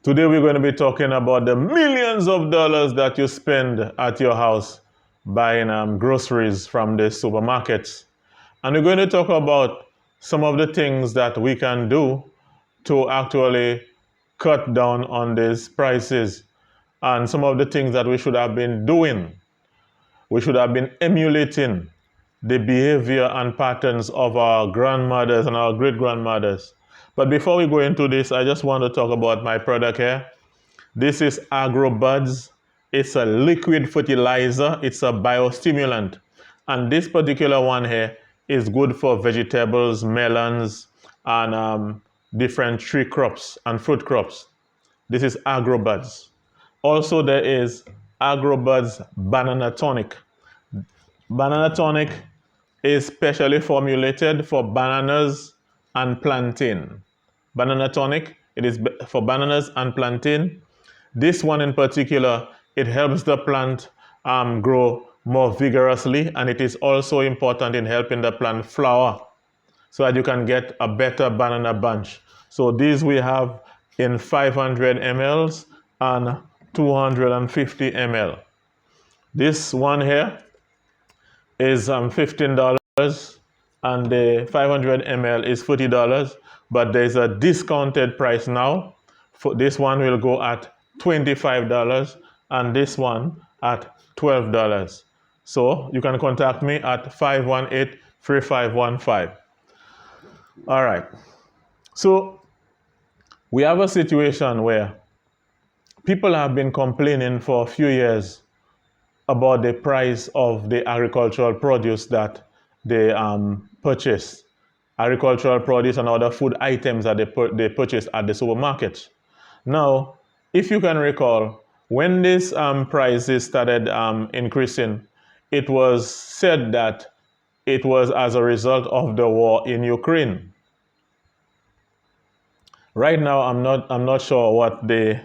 Today we're going to be talking about the millions of dollars that you spend at your house buying groceries from the supermarkets. And we're going to talk about some of the things that we can do to actually cut down on these prices and some of the things that we should have been doing. We should have been emulating the behavior and patterns of our grandmothers and our great grandmothers. But before we go into this, I just want to talk about my product here. This is AgroBuds. It's a liquid fertilizer. It's a biostimulant. And this particular one here is good for vegetables, melons, and different tree crops and fruit crops. This is AgroBuds. Also, there is AgroBuds Banana Tonic. Banana Tonic is specially formulated for bananas and plantain. Banana Tonic, it is for bananas and plantain. This one in particular, it helps the plant grow more vigorously, and it is also important in helping the plant flower so that you can get a better banana bunch. So these we have in 500 mLs and 250 ml. This one here is $15 and the 500 ml is $40, but there's a discounted price now. For this one will go at $25 and this one at $12. So you can contact me at 518-3515. All right. So we have a situation where people have been complaining for a few years about the price of the agricultural produce that they purchase. Agricultural produce and other food items that they purchase at the supermarkets. Now, if you can recall, when these prices started increasing, it was said that it was as a result of the war in Ukraine. Right now, I'm not sure what the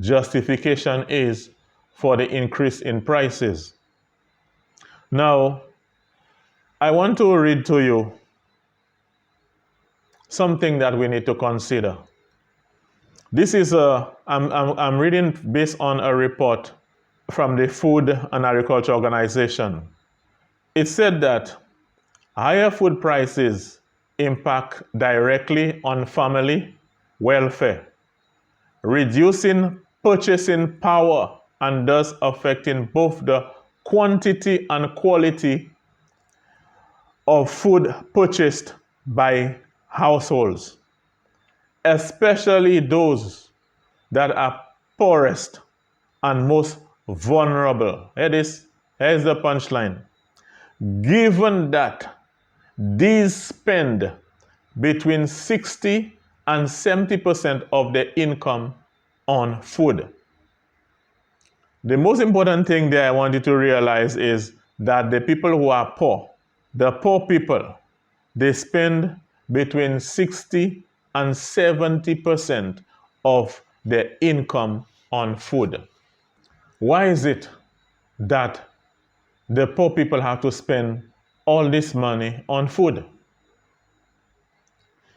justification is for the increase in prices. Now, I want to read to you something that we need to consider. This is I'm reading based on a report from the Food and Agriculture Organization. It said that higher food prices impact directly on family welfare, reducing purchasing power and thus affecting both the quantity and quality of food purchased by households, especially those that are poorest and most vulnerable. Here's the punchline. Given that these spend between 60 and 70% of their income on food. The most important thing that I want you to realize is that the people who are poor, the poor people, they spend between 60 and 70% of their income on food. Why is it that the poor people have to spend all this money on food?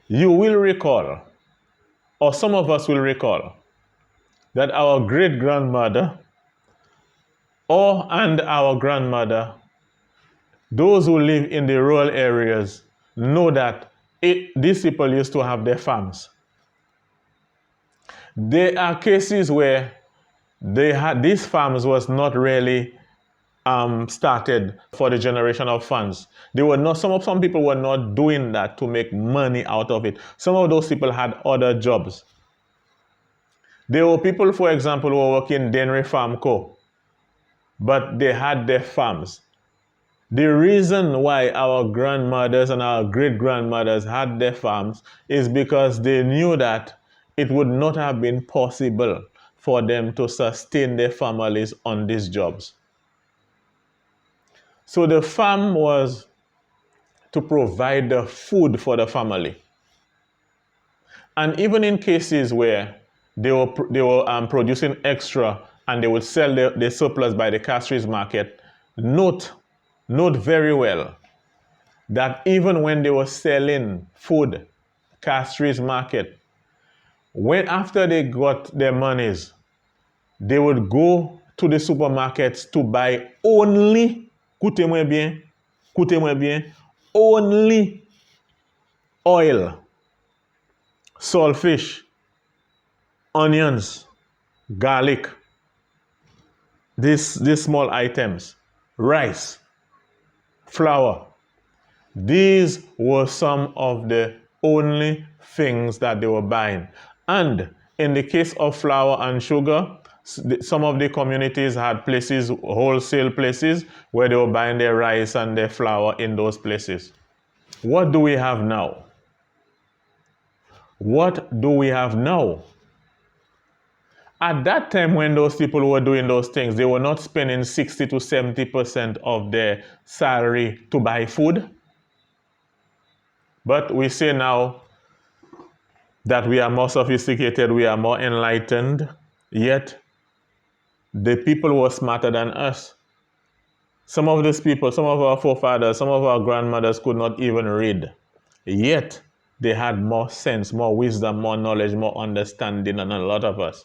You will recall, or some of us will recall, that our great-grandmother and our grandmother, those who live in the rural areas, know that these people used to have their farms. There are cases where these farms was not really started for the generation of funds. They were not. Some people were not doing that to make money out of it. Some of those people had other jobs. There were people, for example, who were working Denry Farm Co., but they had their farms. The reason why our grandmothers and our great-grandmothers had their farms is because they knew that it would not have been possible for them to sustain their families on these jobs. So the farm was to provide the food for the family. And even in cases where they were producing extra and they would sell the surplus by the cash market, note very well that even when they were selling food, cash market, When after they got their monies, they would go to the supermarkets to buy only, écoutez-moi bien, only oil, saltfish, onions, garlic, these small items, rice, flour. These were some of the only things that they were buying. And in the case of flour and sugar, some of the communities had places, wholesale places, where they were buying their rice and their flour in those places. What do we have now? What do we have now? At that time when those people were doing those things, they were not spending 60 to 70% of their salary to buy food. But we say now that we are more sophisticated, we are more enlightened, yet the people were smarter than us. Some of these people, some of our forefathers, some of our grandmothers could not even read, yet they had more sense, more wisdom, more knowledge, more understanding than a lot of us.